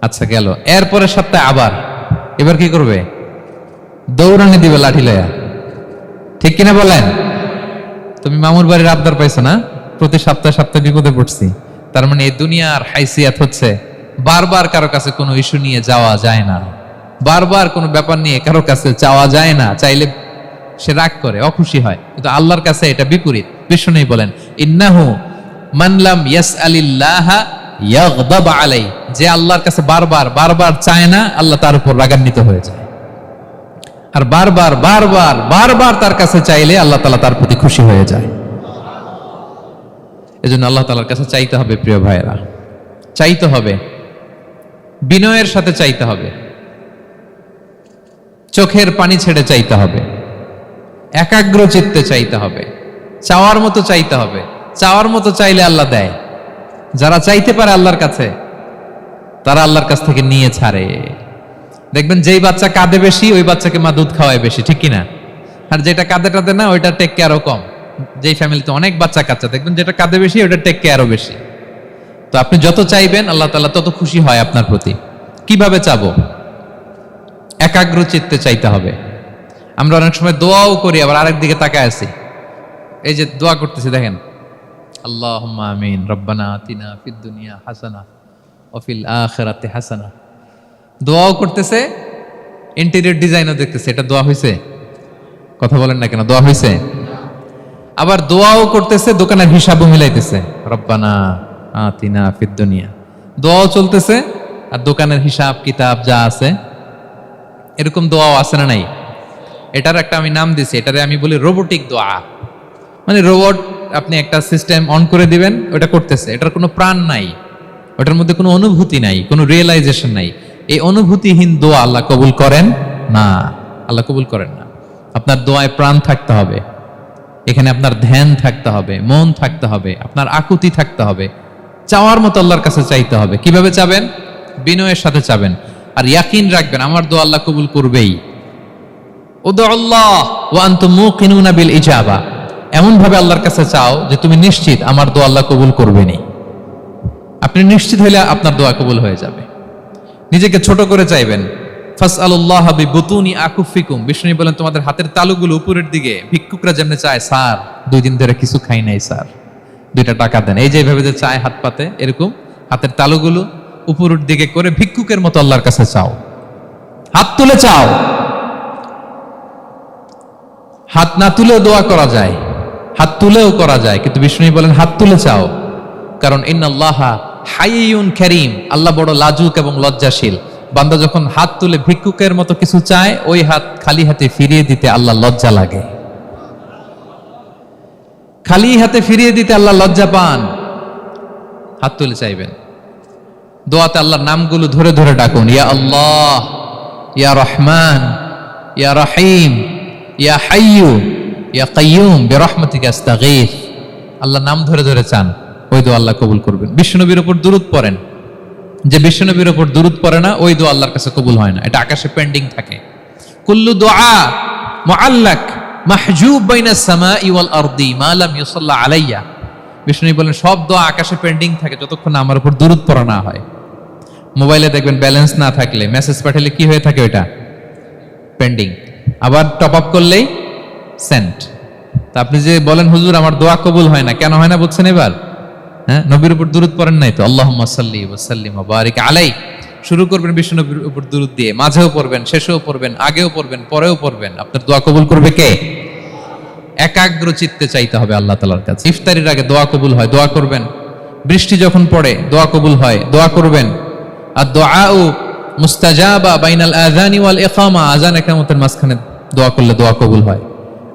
আচ্ছা গেল। এরপরের সপ্তাহে আবার, এবার কি করবে? দৌড়ানি দিবে লাঠি লয়া। ঠিক কিনা বলেন? তুমি মামুর বাড়ির আবদার পাইছো না, প্রতি সপ্তাহে সপ্তাহে বিপদে পড়ছি। তার মানে এই দুনিয়ার হাইসিয়াত হচ্ছে বারবার কারো কাছে কোনো ইস্যু নিয়ে যাওয়া যায় না, বারবার কোনো ব্যাপার নিয়ে কারো কাছে চাওয়া যায় না। চাইলে সে রাগ করে, অখুশি হয়। কিন্তু আল্লাহর কাছে এটা বিপরীত। বিষ্ণু বলেন ইন্নাহু মান লাম ইয়াসআলিল্লাহা ইয়াগদাব আলাই, যে আল্লাহর কাছে বারবার বারবার চায় না, আল্লাহ তার উপর রাগান্বিত হয়ে যায়। আর বারবার বারবার বারবার তার কাছে চাইলে আল্লাহ তাআলা তার প্রতি খুশি হয়ে যায়। এজন্য আল্লাহ তাআলার কাছে চাইতে হবে প্রিয় ভাইয়েরা, চাইতে হবে, বিনয়ের সাথে চাইতে হবে, চোখের পানি ছেড়ে চাইতে হবে, একাগ্র চিত্তে চাইতে হবে, চাওয়ার মতো চাইতে হবে। চাওয়ার মতো চাইলে আল্লাহ দেয়। যারা চাইতে পারে আল্লাহর কাছে, তারা আল্লাহর কাছ থেকে নিয়ে ছাড়ে। দেখবেন যেই বাচ্চা কাঁদে বেশি, ওই বাচ্চাকে মা দুধ খাওয়ায় বেশি, ঠিক কিনা? আর যেটা কাঁদে টাদে না, ওইটা টেক কেয়ারও কম। যেই ফ্যামিলিতে অনেক বাচ্চা কাচ্চা, দেখবেন যেটা কাঁদে বেশি, ওইটা টেক কেয়ারও বেশি। তো আপনি যত চাইবেন আল্লাহ তাআলা তত খুশি হয় আপনার প্রতি। কিভাবে চাবো? একাগ্র চিত্তে চাইতে হবে। আমরা অনেক সময় দোয়াও করি, আবার আরেক দিকে তাকায় আছি। এই যে দোয়া করতেছি, দেখেন আল্লাহুম্মা আমিন, রব্বানা আতিনা ফিদ দুনিয়া হাসানা ওয়া ফিল আখিরাতি হাসানা। দোয়াও করতেছে, ইন্টেরিয়র ডিজাইনও দেখতেছে। এটা দোয়া হইছে? কথা বলেন না কেন, দোয়া হইছে? আবার দোয়াও করতেছে, দোকানের হিসাবও মিলাইতেছে, রব্বানা আতিনা ফিদ দুনিয়া। দোয়াও চলতেছে আর দোকানের হিসাব কিতাব যা আছে, এরকম দোয়াও আছে না নাই? এটার একটা আমি নাম দিছি, এটারে আমি বলি রোবোটিক দোয়া। মানে রোবট, আপনি একটা সিস্টেম অন করে দিবেন, ওটা করতেছে, এটার কোনো প্রাণ নাই, ওটার মধ্যে কোনো অনুভূতি নাই, কোনো রিয়েলাইজেশন নাই। এই অনুভূতিহীন দোয়া আল্লাহ কবুল করেন না, আল্লাহ কবুল করেন না। আপনার দোয়ায় প্রাণ থাকতে হবে, এখানে আপনার ধ্যান থাকতে হবে, মন থাকতে হবে, আপনার আকুতি থাকতে হবে, চাওয়ার মতো আল্লাহর কাছে চাইতে হবে। কিভাবে চাবেন? বিনয়ের সাথে চাবেন, আর ইয়াকিন রাখবেন আমার দোয়া আল্লাহ কবুল করবেই। উদুল্লাহ ওয়া আনতুম মুকিনুনা বিল ইজাবা, এমন ভাবে আল্লাহর কাছে চাও যে তুমি নিশ্চিত আমার দোয়া আল্লাহ কবুল করবেনই। আপনি নিশ্চিত হইলে আপনার দোয়া কবুল হয়ে যাবে। নিজেকে ছোট করে চাইবেন। ফাসআলুল্লাহ বিবুতুনি আকুফিকুম, বিষ্ণু বলেন তোমাদের হাতের তালুগুলো উপরের দিকে, ভিক্ষুকরা যেমনে চায়, স্যার 2 দিন ধরে কিছু খাই নাই স্যার, 2টা টাকা দেন, এই যে ভাবে যে চায় হাত পাতে, এরকম হাতের তালুগুলো উপরের দিকে করে ভিক্ষুকের মতো আল্লাহর কাছে চাও। হাত তুলে চাও, হাত না তুলেও দোয়া করা যায়, হাত তুলেও করা যায়, কিন্তু বিষ্ণু বলেন হাত তুলে চাও। কারণ ইন্নাল্লাহা হাইয়ুন কারীম, আল্লাহ বড় লাজুক এবং লজ্জাশীল। বান্দা যখন হাত তুলে ভিক্ষুকের মতো কিছু চায়, ওই হাত খালি হাতে ফিরিয়ে দিতে আল্লাহ লজ্জা লাগে। খালি হাতে ফিরিয়ে দিতে আল্লাহ লজ্জা পান। হাত তুলে চাইবেন। দোয়াতে আল্লাহর নামগুলো ধরে ধরে ডাকুন, ইয়া আল্লাহ, ইয়া রহমান, ইয়া রহিম, ইয়া হাইয়ু, ইয়া কাইয়ুম বিরহমাতিকা আস্তাগীথ। আল্লাহর নাম ধরে ধরে চান, ওই দোয়া আল্লাহ কবুল করবেন। বিশ্বনবীর উপর দুরূদ পড়েন, যে বিশ্বনবীর উপর দুরূদ পড়ে না, ওই দোয়া আল্লাহর কাছে কবুল হয় না, এটা আকাশে পেন্ডিং থাকে। কুল্লু দুআ মুআল্লাক মাহজুব বাইনাস সামাই ওয়াল আরদি মা লাম ইউসাল্লা আলাইয়া। বিষ্ণু বলেন সব দোয়া আকাশে পেন্ডিং থাকে যতক্ষণ না আমার উপর দুরূদ পড়া না হয়। মোবাইলে দেখবেন ব্যালেন্স না থাকলে মেসেজ পাঠালে কি হয়ে থাকে? ওইটা পেন্ডিং। আবার টপ আপ করলেই সেন্ট। তা আপনি যে বলেন হুজুর আমার দোয়া কবুল হয় না, কেন হয় না বুঝছেন এবার? হ্যাঁ, নবীর উপর দুরূদ পড়েন নাই তো। আল্লাহুম্মা সাল্লি ওয়া সাল্লিম ওয়া বারিক আলাই। শুরু করবেন বিষ্ণু নবীর উপর দুরূদ দিয়ে, মাঝেও পড়বেন, শেষেও পড়বেন, আগেও পড়বেন, পরেও পড়বেন। আপনার দোয়া কবুল করবে কে? একাগ্র চিত্তে চাইতে হবে আল্লাহ তাআলার কাছে। ইফতারির আগে দোয়া কবুল হয়, দোয়া করবেন। বৃষ্টি যখন পড়ে দোয়া কবুল হয়, দোয়া করবেন। আর দুআউ মুস্তাজাবা বাইনাল আযানি ওয়াল ইকামা, আযান ইকামতের মাঝখানে দোয়া করলে দোয়া কবুল হয়।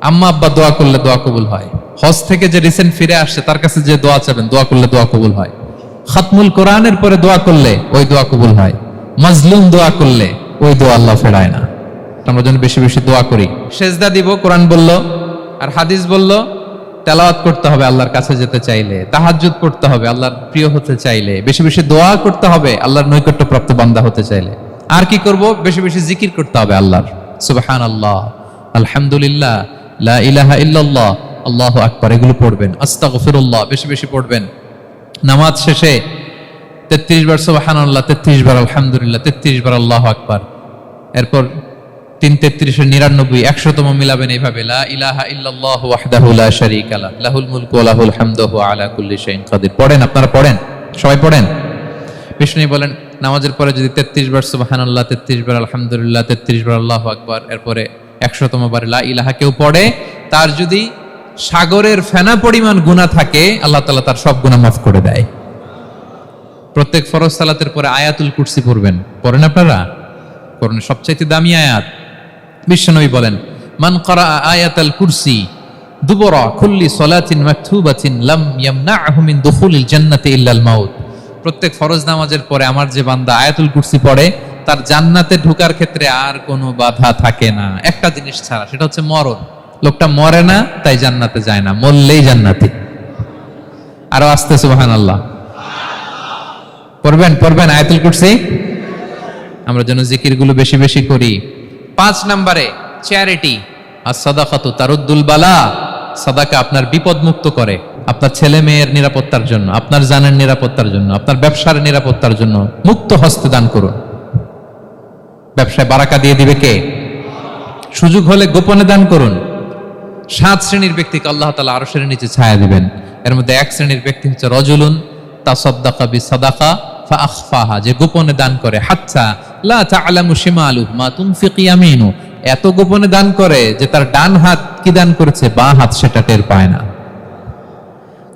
আম্মা আব্বা দোয়া করলে দোয়া কবুল হয়। হজ থেকে যে রিসেন্ট ফিরে আসছে তার কাছে যে দোয়া চাবেন, দোয়া করলে দোয়া কবুল হয়। খাতমুল কোরআনের পরে দোয়া করলে ওই দোয়া কবুল হয়। মাজলুম দোয়া করলে ওই দোয়া আল্লাহ ফেরায় না। আমরা যেন বেশি বেশি দোয়া করি। সেজদা দিব, কোরআন বলল আর হাদিস বলল, তেলাওয়াত করতে হবে আল্লাহর কাছে যেতে চাইলে, তাহাজ্জুদ পড়তে হবে আল্লাহর প্রিয় হতে চাইলে, বেশি বেশি দোয়া করতে হবে আল্লাহর নৈকট্যপ্রাপ্ত বান্দা হতে চাইলে। আর কি করব? বেশি বেশি জিকির করতে হবে আল্লাহর। সুবহানাল্লাহ, আলহামদুলিল্লাহ, লা ইলাহা ইল্লাল্লাহ, আল্লাহু আকবার, এগুলো পড়বেন। আস্তাগফিরুল্লাহ বেশি বেশি পড়বেন। নামাজ শেষে 33 বার সুবহানাল্লাহ, 33 বার আলহামদুলিল্লাহ, 33 বার আল্লাহু আকবার। এরপর 3 33 99 100তম মিলাবেন এইভাবে, লা ইলাহা ইল্লাল্লাহু ওয়াহদাহু লা শারীকা লাহু লাহুল মুলকু ওয়া লাহুল হামদু ওয়া আলা কুল্লি শাইইন কাদির। পড়েন, আপনারা পড়েন, সবাই পড়েন। বিষ্ণু বলেন নামাজের পরে যদি 33 বার সুবহানাল্লাহ, 33 বার আলহামদুলিল্লাহ, 33 বার আল্লাহু আকবার, এরপরে 100তম বার লা ইলাহা কেউ পড়ে, তার যদি সাগরের ফেনা পরিমাণ গুনাহ থাকে আল্লাহ তাআলা তার সব গুনাহ মাফ করে দেয়। প্রত্যেক ফরজ সালাতের পরে আয়াতুল কুরসি পড়বেন, পড়েন আপনারা? কোরআনের সবচাইতে দামি আয়াত। বিশ্বনবী বলেন, মান ক্বারা আয়াতাল কুরসি দুবরা কুল্লি সালাতিন মাকতুবাতিন লাম ইয়ামনাহু মিন দুখুলিল জান্নাতি ইল্লাল মাউত। প্রত্যেক ফরজ নামাজের পরে আমার যে বান্দা আয়াতুল কুরসি পড়ে তার জান্নাতে ঢোকার ক্ষেত্রে আর কোনো বাধা থাকে না, একটা জিনিস ছাড়া, সেটা হচ্ছে মরণ। লোকটা মরে না তাই জান্নাতে যায় না, মরলেই জান্নাতি। আরো আস্তে সুবহানাল্লাহ পড়বেন আয়াতুল কুরসি। আমরা যেন জিকিরগুলো বেশি বেশি করি। 5 নম্বরে চ্যারিটি আর সাদাকাতু তারুদ্দুল বালা। সাদাকা আপনার বিপদ মুক্ত করে, আপনার ছেলে মেয়ের নিরাপত্তার জন্য, আপনার জানের নিরাপত্তার জন্য, আপনার ব্যবসার নিরাপত্তার জন্য মুক্ত হস্তে দান করুন। ব্যবসায় বারাকা দিয়ে দিবে কে? সুযোগ হলে গোপনে দান করুন। 7 শ্রেণীর ব্যক্তিকে আল্লাহ তাআলা আরশের নিচে ছায়া দিবেন। এর মধ্যে 1 শ্রেণীর ব্যক্তি হচ্ছে রজুলুন তাসাদ্দাকা বিসাদাকা ফাআখফাহা, যে গোপনে দান করে, হাত্তা লা তা'লামু শিমালুহু মা তুনফিকু ইয়ামিনু, এত গোপনে দান করে যে তার ডান হাত কি দান করেছে বাঁ হাত সেটা টের পায় না।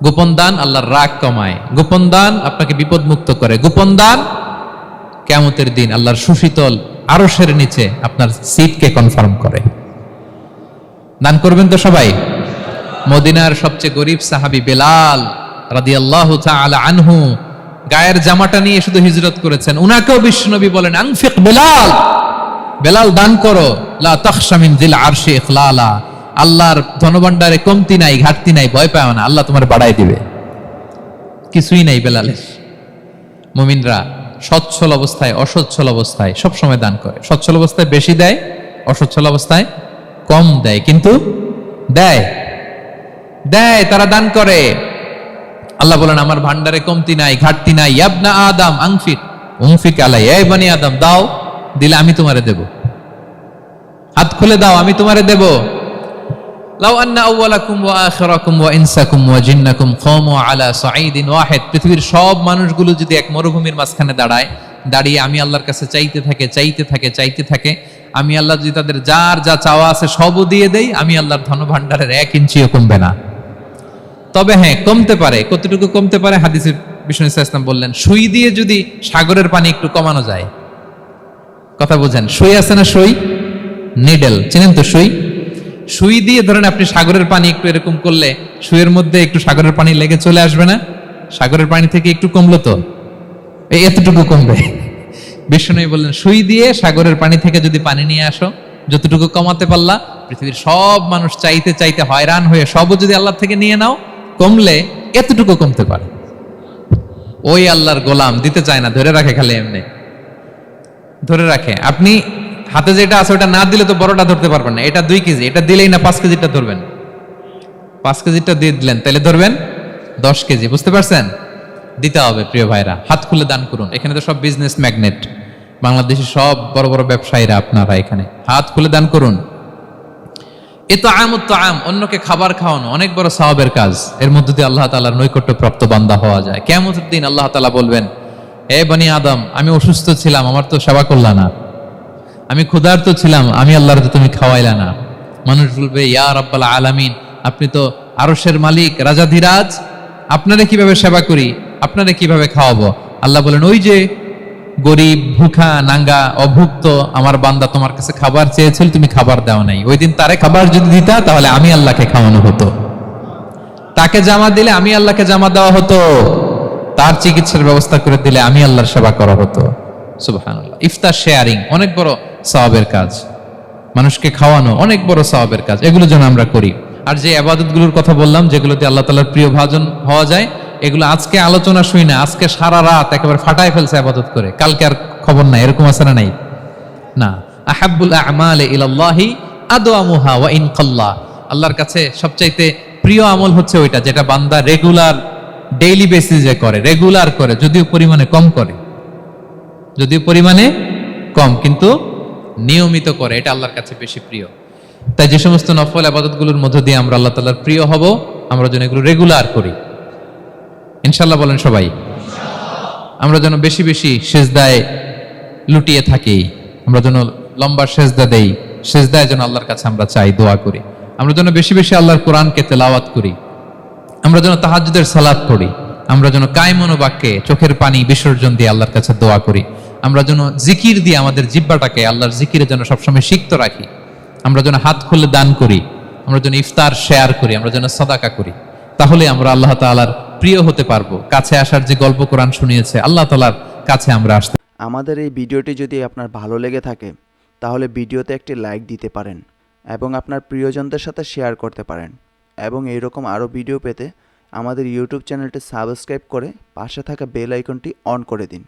গোপন দান আল্লাহর রাগ কমায়, গোপন দান আপনাকে বিপদ মুক্ত করে, গোপন দান কিয়ামতের দিন আল্লাহর সুশীতল আরশের নিচে আপনার সিটকে কনফার্ম করে। দান করবেন তো সবাই। মদিনার সবচেয়ে গরিব সাহাবী বেলাল রাদিয়াল্লাহু তাআলা আনহু গায়ের জামাটা নিয়ে শুধু হিজরত করেছেন, উনাকেও বিশ্বনবী বলেন আনফিক বেলাল, বেলাল দান করো, লা তাখশা মিন যিল আরশি ইখলালা, আল্লাহর ধনভাণ্ডারে কমতি নাই ঘাটতি নাই, ভয় পাও না, আল্লাহ তোমার বাড়াই দিবে। কিছুই নাই বেলালের। মুমিনরা সচ্ছল অবস্থায় অসচ্ছল অবস্থায় সব সময় দান করে। সচ্ছল অবস্থায় বেশি দেয়, অসচ্ছল অবস্থায় কম দেয়, কিন্তু দেয় দেয় তারা দান করে। আল্লাহ বলেন আমার ভান্ডারে কমতি নাই ঘাটতি নাই। ইয়াবনা আদম আনফিক উনফিক আলাই, এই বনি আদম দাও, দিলে আমি তোমারে দেব। হাত খুলে দাও, আমি তোমারে দেব। লাউ আন্না আউওয়ালাকুম ওয়া আখিরাকুম ওয়া ইনসাকুম ওয়া জিন্নাকুম কামু আলা সাঈদিন ওয়াহিদ, পৃথিবীর সব মানুষগুলো যদি এক মরুভূমির মাঝখানে দাঁড়িয়ে আমি আল্লাহর কাছে চাইতে থাকে, আমি আল্লাহ যদি তাদের যার যা চাওয়া আছে সবও দিয়ে দেই, আমি আল্লাহর ধনভাণ্ডারের 1 ইঞ্চিও কমবে না। তবে হ্যাঁ, কমতে পারে। কতটুকু কমতে পারে? হাদিসে বিষ্ণু ইসলাম বললেন, সুই দিয়ে যদি সাগরের পানি একটু কমানো যায়। কথা বোঝেন? সুই আছে না, সুই, নিডেল, চেনেন তো সুই? সুই দিয়ে ধরেন আপনি সাগরের পানি একটু এরকম করলে সুইয়ের মধ্যে একটু সাগরের পানি লেগে চলে আসবে না? সাগরের পানি থেকে একটু কমলো তো এতটুকু কমবে। বিষ্ণু বললেন সুই দিয়ে সাগরের পানি থেকে যদি পানি নিয়ে আসো, যতটুকু কমাতে পারলা, পৃথিবীর সব মানুষ চাইতে হয়রান হয়ে সবও যদি আল্লাহ থেকে নিয়ে নাও, কমলে এতটুকু কমতে পারে। ওই আল্লাহর গোলাম দিতে চায় না, ধরে রাখে, খালি এমনি ধরে রাখে। আপনি হাতে যেটা আছে ওটা না দিলে তো বড়টা ধরতে পারবেন না। এটা 2 কেজি, এটা দিলেই না 5 কেজিটা ধরবেন। 5 কেজিটা দিয়ে দিলেন, তাহলে ধরবেন 10 কেজি। বুঝতে পারছেন? দিতে হবে প্রিয় ভাইরা, হাত খুলে দান করুন। এখানে তো সব বিজনেস ম্যাগনেট, বাংলাদেশের সব বড় বড় ব্যবসায়ীরা আপনারা এখানে, হাত খুলে দান করুন। ইতআমুত তাআম, অন্যকে খাবার খাওয়ানো অনেক বড় সওয়াবের কাজ। এর মধ্যে দিয়ে আল্লাহ তাআলার নৈকট্যপ্রাপ্ত বান্দা হওয়া যায়। কিয়ামতের দিন আল্লাহ তাআলা বলবেন, হে বনি আদম, আমি অসুস্থ ছিলাম, আমার তো সেবা করলা না। আমি ক্ষুধার্ত ছিলাম, আমি আল্লাহর তো তুমি খাওয়াইলা না। মানুষ বলবে, ইয়া রাব্বাল আলামিন, আপনি তো আরশের মালিক, রাজাধিরাজ, আপনারে কিভাবে সেবা করি, আপনারে কিভাবে খাওয়াবো? আল্লাহ বলেন, ওই যে গরিব, ভুখা, নাঙ্গা, অভুক্ত আমার বান্দা তোমার কাছে খাবার চেয়েছিল, তুমি খাবার দাও নাই। ওই দিন তারে খাবার যদি দিতা, তাহলে আমি আল্লাহকে খাওয়ানো হতো। তাকে জামা দিলে আমি আল্লাহকে জামা দেওয়া হতো। তার চিকিৎসার ব্যবস্থা করে দিলে আমি আল্লাহর সেবা করা হতো। সুবহানাল্লাহ। ইফতার শেয়ারিং অনেক বড় সওয়াবের কাজ, মানুষকে খাওয়ানো অনেক বড় সওয়াবের কাজ। এগুলো যেন আমরা করি। আর যে ইবাদতগুলোর কথা বললাম, যেগুলোতে আল্লাহ তাআলার প্রিয় ভাজন হওয়া যায়, এগুলো আজকে আলোচনা শুই না, আজকে সারা রাত একেবারে ফাটায় ফেলছে ইবাদত করে, কালকে আর খবর নাই, এরকম আছে না? নাই না। আহাব্বুল আ'মালি ইলাল্লাহি আদওয়ামুহা ওয়া ইন কাল্লা, আল্লাহর কাছে সবচাইতে প্রিয় আমল হচ্ছে ওইটা যেটা বান্দা রেগুলার, ডেইলি বেসিসে করে, রেগুলার করে, যদিও পরিমাণে কম, কিন্তু নিয়মিত করে, এটা আল্লাহর কাছে বেশি প্রিয়। তাই যে সমস্ত নফল ইবাদতগুলোর মধ্য দিয়ে আমরা আল্লাহ তাআলার প্রিয় হব, আমরা যেন এগুলো রেগুলার করি, ইনশাআল্লাহ বলেন সবাই। আমরা যেন বেশি বেশি সেজদায় লুটিয়ে থাকি, আমরা যেন লম্বা সেজদা দেই, সেজদায় যেন আল্লাহর কাছে আমরা চাই, দোয়া করি। আমরা যেন বেশি বেশি আল্লাহর কোরআনকে তেলাওয়াত করি, আমরা যেন তাহাজ্জুদের সালাত পড়ি, আমরা যেন কায়মনোবাক্যে চোখের পানি বিসর্জন দিয়ে আল্লাহর কাছে দোয়া করি, আমরা যেন জিকির দিয়ে আমাদের জিহ্বাটাকে আল্লাহর জিকিরে যেন সবসময় সিক্ত রাখি, আমরা যেন হাত খুলে দান করি, আমরা যেন ইফতার শেয়ার করি, আমরা যেন সাদাকা করি। তাহলে আমরা আল্লাহ তাআলার প্রিয় হতে পারবো। কাছে আসার যে গল্প কোরআন শুনিয়েছে, আল্লাহ তাআলার কাছে আমরা আসতে। আমাদের এই ভিডিওটি যদি আপনার ভালো লেগে থাকে তাহলে ভিডিওতে একটি লাইক দিতে পারেন এবং আপনার প্রিয়জনদের সাথে শেয়ার করতে পারেন, এবং এইরকম আরও ভিডিও পেতে আমাদের ইউটিউব চ্যানেলটি সাবস্ক্রাইব করে পাশে থাকা বেল আইকনটি অন করে দিন।